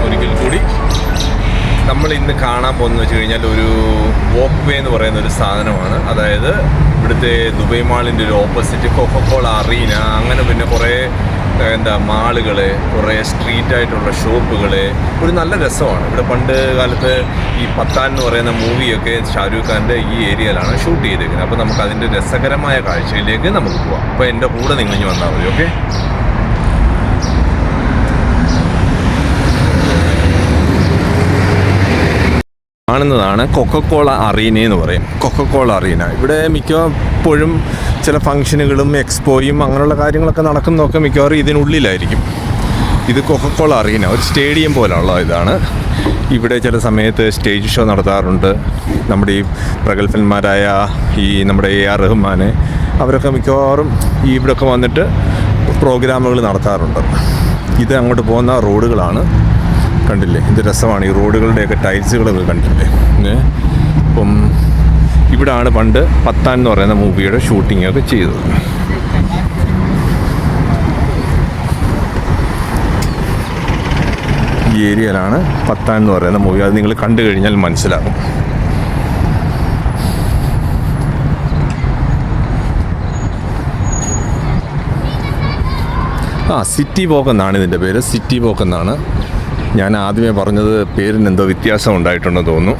ഒരിക്കൽ കൂടി. നമ്മൾ ഇന്ന് കാണാൻ പോകുന്നത് വെച്ച് കഴിഞ്ഞാൽ ഒരു വോക്ക് വേ എന്ന് പറയുന്ന ഒരു സാധനമാണ്. അതായത് ഇവിടുത്തെ ദുബൈ മാളിൻ്റെ ഒരു ഓപ്പോസിറ്റ് കൊക്കക്കോള അറീന, അങ്ങനെ പിന്നെ കുറേ മാളുകൾ, കുറേ സ്ട്രീറ്റായിട്ടുള്ള ഷോപ്പുകൾ, ഒരു നല്ല രസമാണ്. ഇവിടെ പണ്ട് കാലത്ത് ഈ പത്താൻ എന്ന് പറയുന്ന മൂവിയൊക്കെ ഷാരൂഖ് ഖാൻ്റെ ഈ ഏരിയയിലാണ് ഷൂട്ട് ചെയ്തേക്കുന്നത്. അപ്പോൾ നമുക്ക് അതിൻ്റെ രസകരമായ കാഴ്ചയിലേക്ക് നമുക്ക് പോവാം. അപ്പോൾ എൻ്റെ കൂടെ നിങ്ങൾ ഇനി വന്നാൽ മതി. ഓക്കെ, കാണുന്നതാണ് കൊക്കക്കോള അറീന എന്ന് പറയും. കൊക്കക്കോള അറീന ഇവിടെ മിക്കപ്പോഴും ചില ഫംഗ്ഷനുകളും എക്സ്പോയും അങ്ങനെയുള്ള കാര്യങ്ങളൊക്കെ നടക്കുന്നതൊക്കെ മിക്കവാറും ഇതിനുള്ളിലായിരിക്കും. ഇത് കൊക്കക്കോള അറീന ഒരു സ്റ്റേഡിയം പോലുള്ള ഇതാണ്. ഇവിടെ ചില സമയത്ത് സ്റ്റേജ് ഷോ നടത്താറുണ്ട്. നമ്മുടെ ഈ പ്രഗത്ഭന്മാരായ നമ്മുടെ AR റഹ്മാൻ അവരൊക്കെ മിക്കവാറും ഇവിടെയൊക്കെ വന്നിട്ട് പ്രോഗ്രാമുകൾ നടത്താറുണ്ട്. ഇത് അങ്ങോട്ട് പോകുന്ന റോഡുകളാണ്. കണ്ടില്ലേ, ഇത് രസമാണ്. ഈ റോഡുകളുടെയൊക്കെ ടൈൽസുകളൊക്കെ കണ്ടില്ലേ. അപ്പം ഇവിടാണ് പണ്ട് പത്താൻ എന്ന് പറയുന്ന മൂവിയുടെ ഷൂട്ടിങ്ങൊക്കെ ചെയ്തത്. ഈ ഏരിയയിലാണ് പത്താൻ എന്ന് പറയുന്ന മൂവി. അത് നിങ്ങൾ കണ്ടു കഴിഞ്ഞാൽ മനസ്സിലാകും. സിറ്റി വോക്ക് എന്നാണ് ഇതിൻ്റെ പേര്. സിറ്റി വോക്ക് എന്നാണ്. ഞാൻ ആദ്യമേ പറഞ്ഞത് പേരിന് എന്തോ വ്യത്യാസം ഉണ്ടായിട്ടുണ്ടെന്ന് തോന്നുന്നു.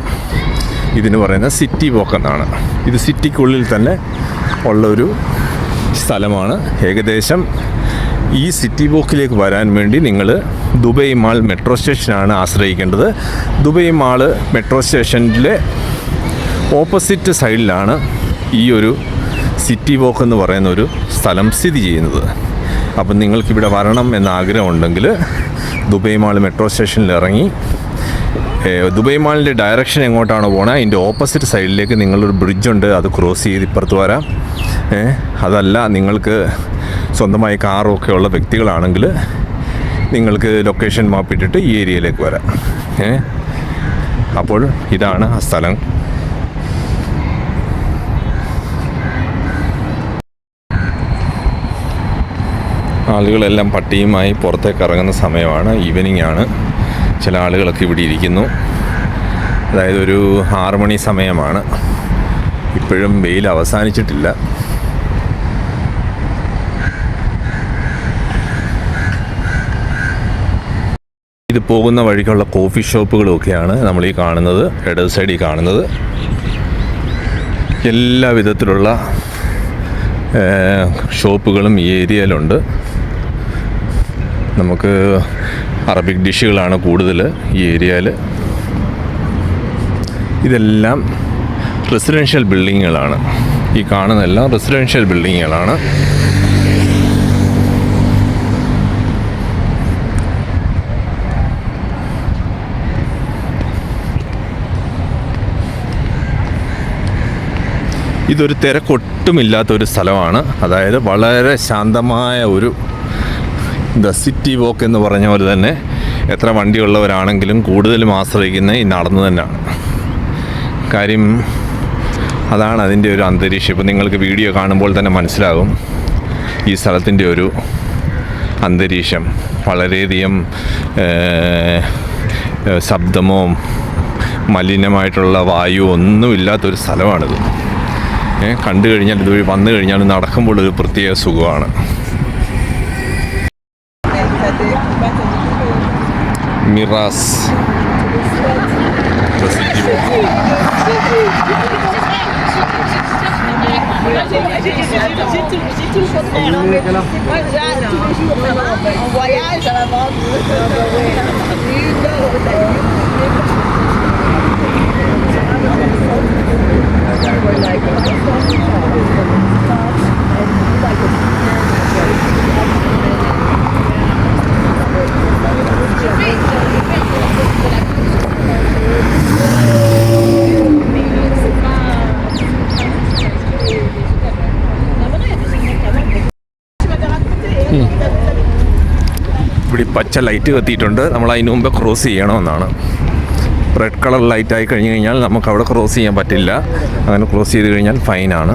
ഇതിന് പറയുന്നത് സിറ്റി വോക്ക് എന്നാണ്. ഇത് സിറ്റിക്കുള്ളിൽ തന്നെ ഉള്ളൊരു സ്ഥലമാണ്. ഏകദേശം ഈ സിറ്റി വോക്കിലേക്ക് വരാൻ വേണ്ടി നിങ്ങൾ ദുബൈ മാൾ മെട്രോ സ്റ്റേഷനാണ് ആശ്രയിക്കേണ്ടത്. ദുബൈ മാൾ മെട്രോ സ്റ്റേഷനിലെ ഓപ്പോസിറ്റ് സൈഡിലാണ് ഈ ഒരു സിറ്റി വോക്ക് എന്ന് പറയുന്ന ഒരു സ്ഥലം സ്ഥിതി ചെയ്യുന്നത്. അപ്പം നിങ്ങൾക്കിവിടെ വരണം എന്ന ആഗ്രഹമുണ്ടെങ്കിൽ ദുബൈ മാൾ മെട്രോ സ്റ്റേഷനിൽ ഇറങ്ങി ദുബൈ മാളിൻ്റെ ഡയറക്ഷൻ എങ്ങോട്ടാണ് പോകണത് അതിൻ്റെ ഓപ്പോസിറ്റ് സൈഡിലേക്ക് നിങ്ങളൊരു ബ്രിഡ്ജുണ്ട്, അത് ക്രോസ് ചെയ്ത് ഇപ്പുറത്ത് വരാം. അതല്ല നിങ്ങൾക്ക് സ്വന്തമായി കാറൊക്കെ ഉള്ള വ്യക്തികളാണെങ്കിൽ നിങ്ങൾക്ക് ലൊക്കേഷൻ മാപ്പിട്ടിട്ട് ഈ ഏരിയയിലേക്ക് വരാം. അപ്പോൾ ഇതാണ് ആ സ്ഥലം. ആളുകളെല്ലാം പട്ടിയുമായി പുറത്തേക്ക് ഇറങ്ങുന്ന സമയമാണ്. ഈവനിങ് ആണ്. ചില ആളുകളൊക്കെ ഇവിടെ ഇരിക്കുന്നു. അതായത് ഒരു 6 മണി സമയമാണ്. ഇപ്പോഴും വെയിൽ അവസാനിച്ചിട്ടില്ല. ഇത് പോകുന്ന വഴിക്കുള്ള കോഫി ഷോപ്പുകളൊക്കെയാണ് നമ്മൾ ഈ കാണുന്നത്, ഇടത് സൈഡിൽ കാണുന്നത്. എല്ലാ വിധത്തിലുള്ള ഷോപ്പുകളും ഈ ഏരിയയിലുണ്ട്. നമുക്ക് അറബിക് ഡിഷുകളാണ് കൂടുതൽ ഈ ഏരിയയിൽ. ഇതെല്ലാം റെസിഡൻഷ്യൽ ബിൽഡിങ്ങുകളാണ്. ഈ കാണുന്നതെല്ലാം റെസിഡൻഷ്യൽ ബിൽഡിങ്ങുകളാണ്. ഇതൊരു തിരക്കൊട്ടുമില്ലാത്തൊരു സ്ഥലമാണ്. അതായത് വളരെ ശാന്തമായ ഒരു സിറ്റി വോക്ക് എന്ന് പറഞ്ഞ പോലെ തന്നെ എത്ര വണ്ടിയുള്ളവരാണെങ്കിലും കൂടുതലും ആശ്രയിക്കുന്ന ഈ നടന്നു തന്നെയാണ്. കാര്യം അതാണ് അതിൻ്റെ ഒരു അന്തരീക്ഷം. ഇപ്പം നിങ്ങൾക്ക് വീഡിയോ കാണുമ്പോൾ തന്നെ മനസ്സിലാകും ഈ സ്ഥലത്തിൻ്റെ ഒരു അന്തരീക്ഷം. വളരെയധികം ശബ്ദമോ മലിനമായിട്ടുള്ള വായു ഒന്നുമില്ലാത്തൊരു സ്ഥലമാണിത്. കണ്ടു കഴിഞ്ഞാൽ ഇതുവഴി വന്നു കഴിഞ്ഞാൽ നടക്കുമ്പോൾ ഒരു പ്രത്യേക സുഖമാണ്. മിറാസ് ഇവിടെ പച്ച ലൈറ്റ് കത്തിയിട്ടുണ്ട്. നമ്മൾ അതിന് മുമ്പ് ക്രോസ് ചെയ്യണമെന്നാണ്. റെഡ് കളർ ലൈറ്റ് ആയി കഴിഞ്ഞ് കഴിഞ്ഞാൽ നമുക്ക് അവിടെ ക്രോസ് ചെയ്യാൻ പറ്റില്ല. അങ്ങനെ ക്രോസ് ചെയ്ത് കഴിഞ്ഞാൽ ഫൈനാണ്.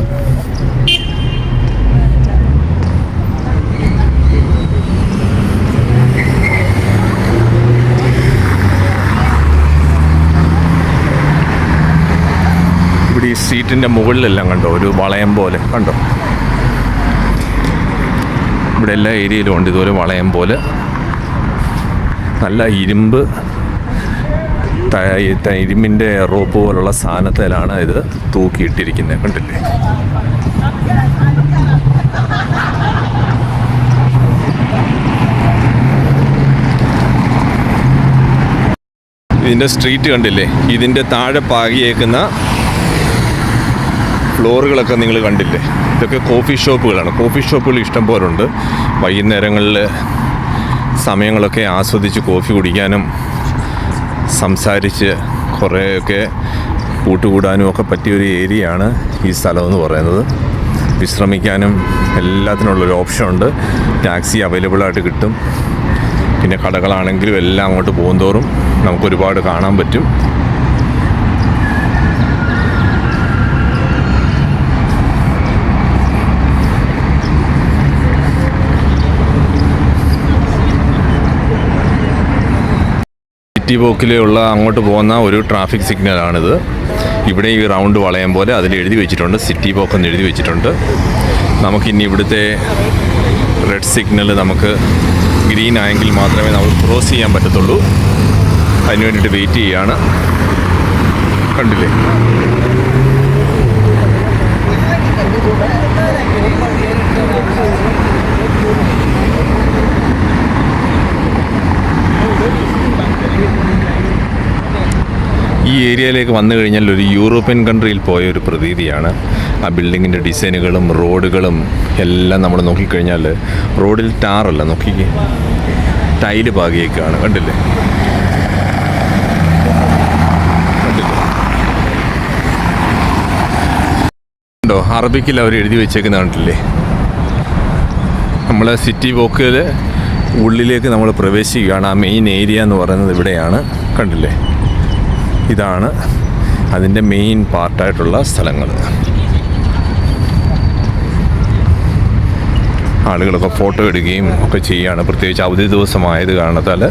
സീറ്റിൻ്റെ മുകളിലെല്ലാം കണ്ടോ ഒരു വളയം പോലെ കണ്ടോ. ഇവിടെ എല്ലാ ഏരിയയിലും ഉണ്ട് ഇതുപോലെ വളയം പോലെ. നല്ല ഇരുമ്പ് ഇരുമ്പിൻ്റെ റോപ്പ് പോലുള്ള സാധനത്തിലാണ് ഇത് തൂക്കിയിട്ടിരിക്കുന്നത് കണ്ടില്ലേ. ഇതിൻ്റെ സ്ട്രീറ്റ് കണ്ടില്ലേ, ഇതിൻ്റെ താഴെ പാകിയേക്കുന്ന ഫ്ലോറുകളൊക്കെ നിങ്ങൾ കണ്ടില്ലേ. ഇതൊക്കെ കോഫി ഷോപ്പുകളാണ്. കോഫി ഷോപ്പുകൾ ഇഷ്ടം പോലെ ഉണ്ട്. വൈകുന്നേരങ്ങളിൽ സമയങ്ങളൊക്കെ ആസ്വദിച്ച് കോഫി കുടിക്കാനും സംസാരിച്ച് കുറേയൊക്കെ കൂട്ടുകൂടാനും ഒക്കെ പറ്റിയൊരു ഏരിയയാണ് ഈ സ്ഥലമെന്ന് പറയുന്നത്. വിശ്രമിക്കാനും എല്ലാത്തിനുള്ളൊരു ഓപ്ഷൻ ഉണ്ട്. ടാക്സി അവൈലബിളായിട്ട് കിട്ടും. പിന്നെ കടകളാണെങ്കിലും എല്ലാം അങ്ങോട്ട് പോകുന്തോറും നമുക്കൊരുപാട് കാണാൻ പറ്റും. സിറ്റി വോക്കിലുള്ള അങ്ങോട്ട് പോകുന്ന ഒരു ട്രാഫിക് സിഗ്നലാണിത്. ഇവിടെ ഈ റൗണ്ട് വളയം പോലെ അതിൽ എഴുതി വെച്ചിട്ടുണ്ട്, സിറ്റി വോക്ക് എന്ന് എഴുതി വെച്ചിട്ടുണ്ട്. നമുക്കിനി ഇവിടുത്തെ റെഡ് സിഗ്നൽ നമുക്ക് ഗ്രീൻ ആയെങ്കിൽ മാത്രമേ നമുക്ക് ക്രോസ് ചെയ്യാൻ പറ്റത്തുള്ളൂ. അതിന് വേണ്ടിയിട്ട് വെയിറ്റ് ചെയ്യുകയാണ്. കണ്ടില്ലേ, ഈ ഏരിയയിലേക്ക് വന്നു കഴിഞ്ഞാൽ ഒരു യൂറോപ്യൻ കൺട്രിയിൽ പോയ ഒരു പ്രതീതിയാണ്. ആ ബിൽഡിങ്ങിൻ്റെ ഡിസൈനുകളും റോഡുകളും എല്ലാം നമ്മൾ നോക്കിക്കഴിഞ്ഞാൽ റോഡിൽ ടാറല്ല, നോക്കിക്കേ, ടൈല് പാകിയേക്കാണ്. കണ്ടില്ലേ, കണ്ടോ, അറബിക്കിൽ അവർ എഴുതി വെച്ചേക്കുന്ന കണ്ടില്ലേ. നമ്മൾ സിറ്റി വോക്കിൽ ഉള്ളിലേക്ക് നമ്മൾ പ്രവേശിക്കുകയാണ്. ആ മെയിൻ ഏരിയ എന്ന് പറയുന്നത് ഇവിടെയാണ്. കണ്ടില്ലേ, ഇതാണ് അതിൻ്റെ മെയിൻ പാർട്ടായിട്ടുള്ള സ്ഥലങ്ങൾ. ആളുകളൊക്കെ ഫോട്ടോ എടുക്കുകയും ഒക്കെ ചെയ്യുകയാണ്, പ്രത്യേകിച്ച് അവധി ദിവസമായത് കാരണത്താൽ.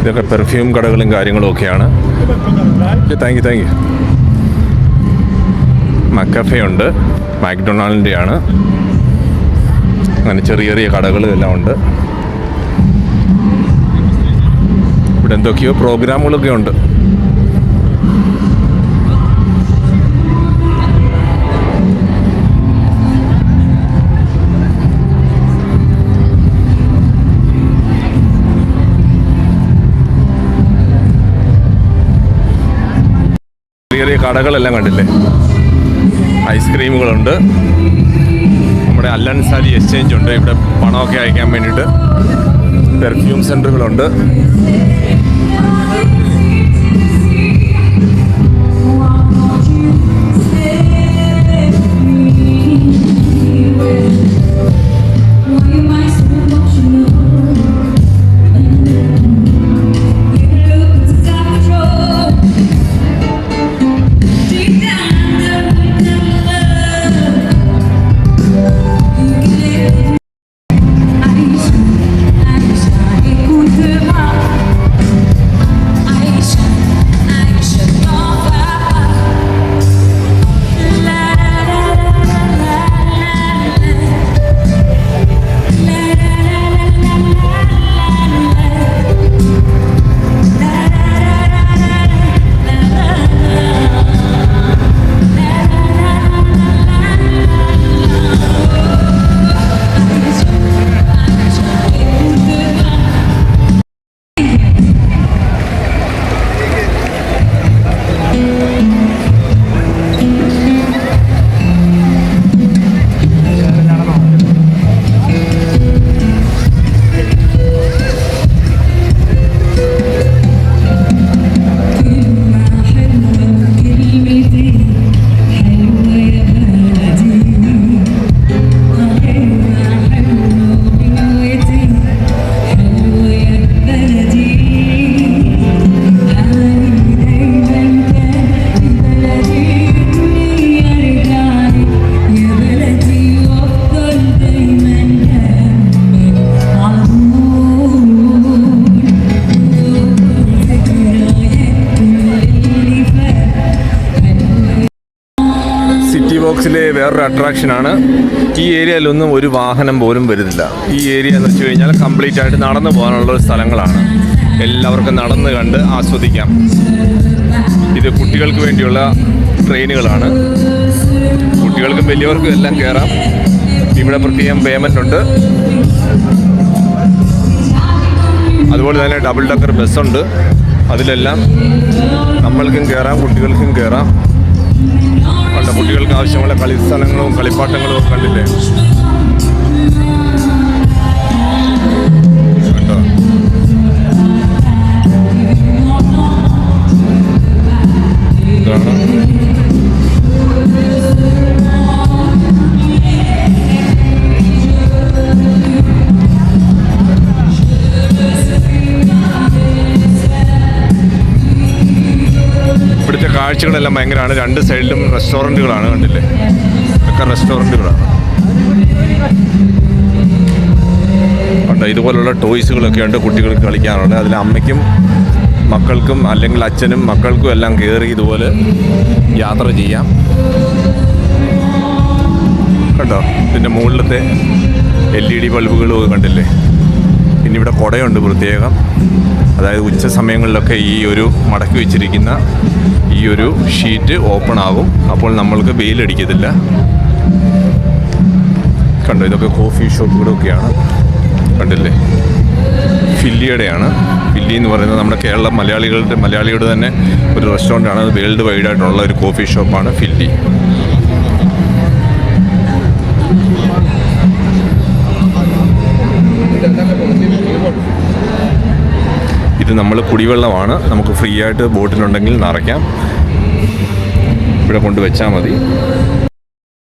ഇതൊക്കെ പെർഫ്യൂം കടകളും കാര്യങ്ങളും ഒക്കെയാണ്. Thank you. മക്കഫേ ഉണ്ട്, മാക്ഡൊണാൾഡിൻ്റെ ആണ്. അങ്ങനെ ചെറിയ ചെറിയ കടകളും എല്ലാം ഉണ്ട്. ഇവിടെ എന്തൊക്കെയോ പ്രോഗ്രാമുകളൊക്കെ ഉണ്ട്. ചെറിയ കടകളെല്ലാം കണ്ടില്ലേ. ഐസ്ക്രീമുകളുണ്ട്. നമ്മുടെ അൽ അൻസാരി എക്സ്ചേഞ്ച് ഉണ്ട്. ഇവിടെ പണമൊക്കെ അയക്കാൻ വേണ്ടിയിട്ട് പെർഫ്യൂം സെൻ്ററുകളുണ്ട്. വോക്സിലെ വേറൊരു അട്രാക്ഷനാണ് ഈ ഏരിയയിലൊന്നും ഒരു വാഹനം പോലും വരുന്നില്ല. ഈ ഏരിയ എന്ന് വെച്ച് കഴിഞ്ഞാൽ കംപ്ലീറ്റ് ആയിട്ട് നടന്നു പോകാനുള്ള സ്ഥലങ്ങളാണ്. എല്ലാവർക്കും നടന്ന് കണ്ട് ആസ്വദിക്കാം. ഇത് കുട്ടികൾക്ക് വേണ്ടിയുള്ള ട്രെയിനുകളാണ്. കുട്ടികൾക്കും വലിയവർക്കും എല്ലാം കയറാം. ഇവിടെ പ്രത്യേകം പേയ്മെൻ്റ് ഉണ്ട്. അതുപോലെ തന്നെ ഡബിൾ ഡക്കർ ബസ്സുണ്ട്. അതിലെല്ലാം നമ്മൾക്കും കയറാം, കുട്ടികൾക്കും കയറാം. കണ്ട കുട്ടികൾക്ക് ആവശ്യമുള്ള കളിസ്ഥലങ്ങളും കളിപ്പാട്ടങ്ങളും ഒക്കെ കണ്ടില്ലേ? കണ്ടോ? ഇതാണ് ഇവിടുത്തെ കാഴ്ചകളെല്ലാം ഭയങ്കരമാണ്. രണ്ട് സൈഡിലും റെസ്റ്റോറൻറ്റുകളാണ്. കണ്ടില്ലേ? ഒക്കെ റെസ്റ്റോറൻറ്റുകളാണ്. കണ്ടോ? ഇതുപോലുള്ള ടോയ്സുകളൊക്കെ ഉണ്ട് കുട്ടികൾക്ക് കളിക്കാനുണ്ട്. അതിൽ അമ്മയ്ക്കും മക്കൾക്കും അല്ലെങ്കിൽ അച്ഛനും മക്കൾക്കും എല്ലാം കയറി ഇതുപോലെ യാത്ര ചെയ്യാം. കണ്ടോ? ഇതിൻ്റെ മുകളിലത്തെ LED ബൾബുകളും കണ്ടില്ലേ? പിന്നെ ഇവിടെ കുടയുണ്ട് പ്രത്യേകം. അതായത് ഉച്ച സമയങ്ങളിലൊക്കെ ഈ ഒരു മടക്കി വെച്ചിരിക്കുന്ന ഈ ഒരു ഷീറ്റ് ഓപ്പൺ ആകും. അപ്പോൾ നമ്മൾക്ക് വെയിലടിക്കത്തില്ല. കണ്ടോ? ഇതൊക്കെ കോഫി ഷോപ്പുകളൊക്കെയാണ്. കണ്ടില്ലേ? ഫില്ലിയുടെയാണ്. ഫില്ലി എന്ന് പറയുന്നത് നമ്മുടെ കേരള മലയാളിയുടെ തന്നെ ഒരു റെസ്റ്റോറൻ്റാണ്. അത് വേൾഡ് വൈഡായിട്ടുള്ള ഒരു കോഫി ഷോപ്പാണ് ഫില്ലി. ഇത് നമ്മൾ കുടിവെള്ളമാണ്. നമുക്ക് ഫ്രീ ആയിട്ട് ബോട്ടിലുണ്ടെങ്കിൽ നിറയ്ക്കാം. ഇവിടെ കൊണ്ട് വെച്ചാൽ മതി.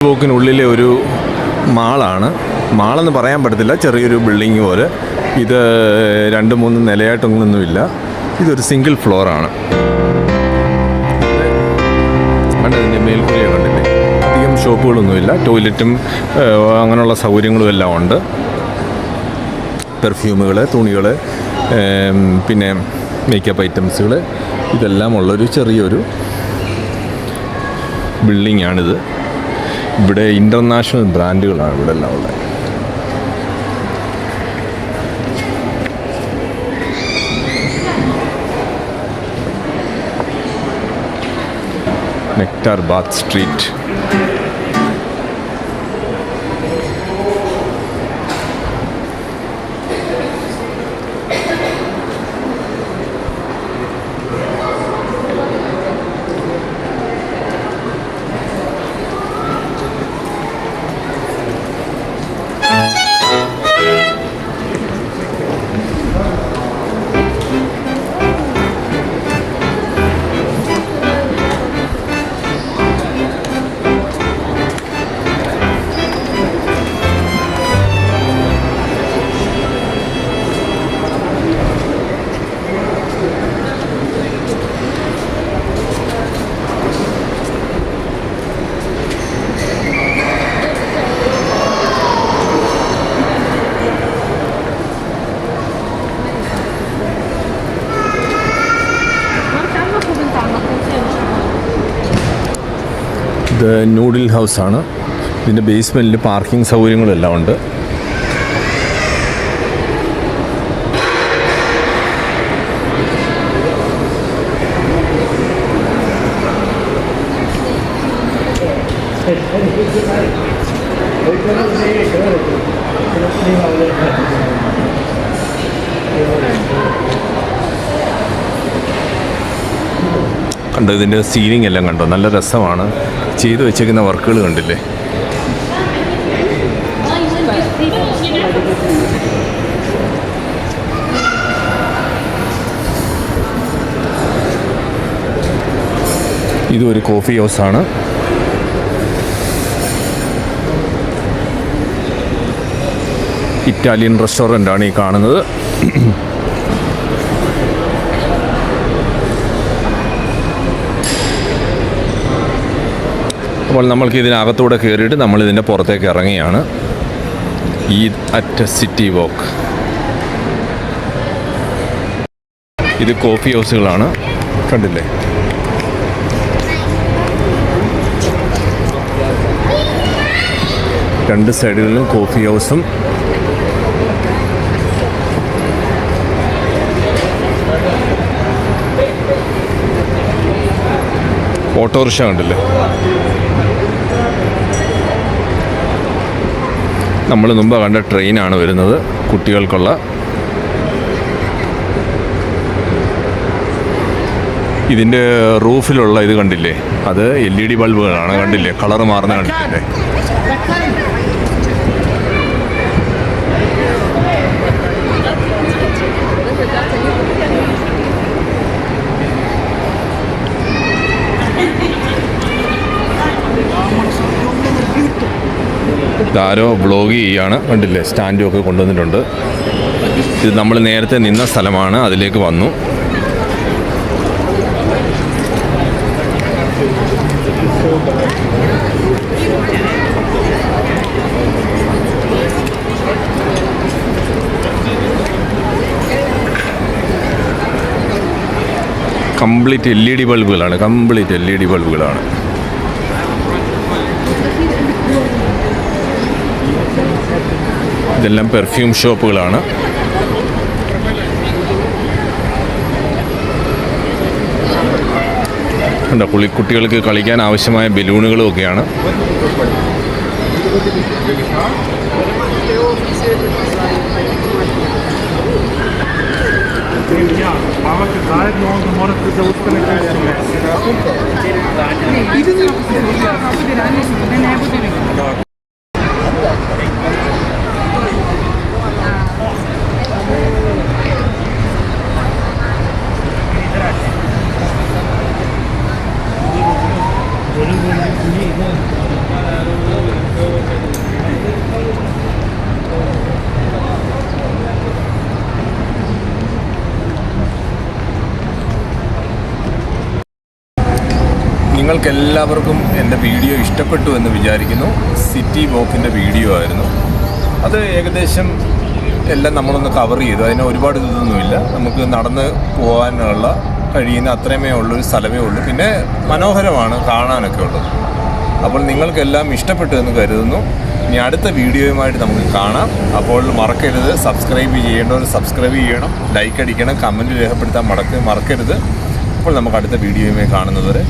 ബോക്കിനുള്ളിലെ ഒരു മാളാണ്. മാളെന്ന് പറയാൻ പറ്റത്തില്ല, ചെറിയൊരു ബിൽഡിങ് പോലെ. ഇത് 2-3 നിലയായിട്ടൊന്നുമില്ല. ഇതൊരു സിംഗിൾ ഫ്ലോറാണ്. കണ്ടതിൻ്റെ മേൽക്കൂര കണ്ടില്ലേ? അധികം ഷോപ്പുകളൊന്നുമില്ല. ടോയ്ലറ്റും അങ്ങനെയുള്ള സൗകര്യങ്ങളും എല്ലാം ഉണ്ട്. പെർഫ്യൂമുകൾ, തുണികൾ, പിന്നെ മേക്കപ്പ് ഐറ്റംസുകൾ, ഇതെല്ലാം ഉള്ളൊരു ചെറിയൊരു ബിൽഡിങ്ങാണിത്. ഇവിടെ ഇൻ്റർനാഷണൽ ബ്രാൻഡുകളാണ് ഇവിടെ എല്ലാം ഉള്ളത്. Nectar Baat street. ഇത് നൂഡിൽ ഹൗസാണ്. ഇതിൻ്റെ ബേസ്മെൻറ്റിൽ പാർക്കിംഗ് സൗകര്യങ്ങളെല്ലാം ഉണ്ട്. കണ്ടോ? ഇതിൻ്റെ സീലിംഗ് എല്ലാം കണ്ടോ? നല്ല രസമാണ്. ചെയ്തു വെച്ചേക്കുന്ന വർക്കുകൾ കണ്ടില്ലേ? ഇതൊരു കോഫി ഹൗസാണ്. ഇറ്റാലിയൻ റെസ്റ്റോറൻ്റാണ് ഈ കാണുന്നത്. അപ്പോൾ നമ്മൾക്ക് ഇതിനകത്തൂടെ കയറിയിട്ട് നമ്മളിതിൻ്റെ പുറത്തേക്ക് ഇറങ്ങിയാണ്. Eid at city walk. ഇത് കോഫി ഹൗസുകളാണ്. കണ്ടില്ലേ? രണ്ട് സൈഡുകളിലും കോഫി ഹൗസും ഓട്ടോറിക്ഷ കണ്ടില്ലേ. നമ്മൾ മുമ്പ് കണ്ട ട്രെയിനാണ് വരുന്നത് കുട്ടികൾക്കുള്ള. ഇതിൻ്റെ റൂഫിലുള്ള ഇത് കണ്ടില്ലേ, അത് LED ബൾബുകളാണ്. കണ്ടില്ലേ, കളർ മാറുന്ന കണ്ടില്ലേ. ഇതാരോ വ്ളോഗ് ചെയ്യാണ്. കണ്ടില്ലേ, സ്റ്റാൻഡും ഒക്കെ കൊണ്ടുവന്നിട്ടുണ്ട്. ഇത് നമ്മൾ നേരത്തെ നിന്ന സ്ഥലമാണ്, അതിലേക്ക് വന്നു. കംപ്ലീറ്റ് LED ബൾബുകളാണ്, കംപ്ലീറ്റ് LED ബൾബുകളാണ്. ഇതെല്ലാം പെർഫ്യൂം ഷോപ്പുകളാണ്. ഉണ്ട്, കുട്ടികൾക്ക് കളിക്കാൻ ആവശ്യമായ ബലൂണുകളും ഒക്കെയാണ്. നിങ്ങൾക്കെല്ലാവർക്കും എൻ്റെ വീഡിയോ ഇഷ്ടപ്പെട്ടു എന്ന് വിചാരിക്കുന്നു. സിറ്റി വോക്കിൻ്റെ വീഡിയോ ആയിരുന്നു അത്. ഏകദേശം എല്ലാം നമ്മളൊന്ന് കവർ ചെയ്തു. അതിന് ഒരുപാട് ഇതൊന്നുമില്ല. നമുക്ക് നടന്ന് പോകാനുള്ള കഴിയുന്ന അത്രയുമേ ഉള്ളൊരു സ്ഥലമേ ഉള്ളൂ. പിന്നെ മനോഹരമാണ് കാണാനൊക്കെ ഉള്ളത്. അപ്പോൾ നിങ്ങൾക്കെല്ലാം ഇഷ്ടപ്പെട്ടു എന്ന് കരുതുന്നു. ഇനി അടുത്ത വീഡിയോയുമായിട്ട് നമുക്ക് കാണാം. അപ്പോൾ മറക്കരുത്, സബ്സ്ക്രൈബ് ചെയ്യേണ്ടവർ സബ്സ്ക്രൈബ് ചെയ്യണം, ലൈക്ക് അടിക്കണം, കമൻറ്റ് രേഖപ്പെടുത്താൻ മറക്കരുത്. അപ്പോൾ നമുക്ക് അടുത്ത വീഡിയോയുമായി കാണുന്നത് വരെ